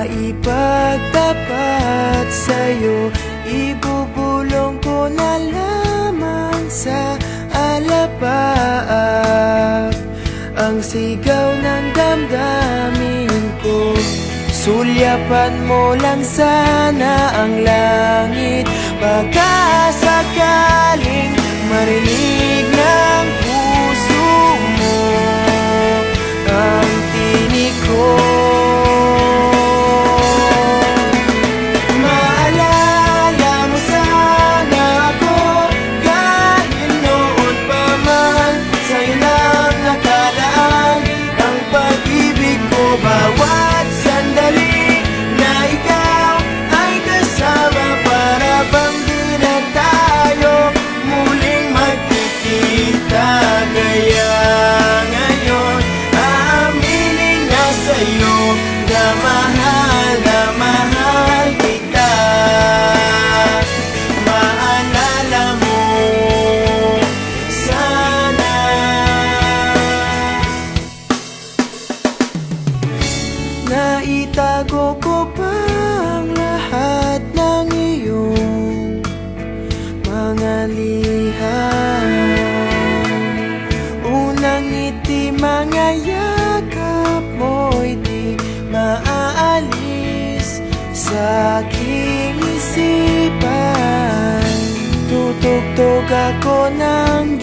maipagtapat sa'yo. Ibubulong ko na lamang sa alapaap ang sigaw ng damdamin ko. Sulyapan mo lang sana ang langit, baka sakaling marinig ng puso mo ang tinig ko. Maalala mo sana ako kahit noon pa man, sa'yo lang nakalaan ang pag-ibig ko. Bawat sandali na ikaw ay kasama, para bang di na tayo muling magkikita. Kaya ngayon aaminin na sa'yo na mahal kita. Maalala mo sana. Naitago ko pa ang lahat ng iyong mga liham. Unang ngiti, mga yakap mo'y di maaalis sa aking isipan. Tutugtog ako ng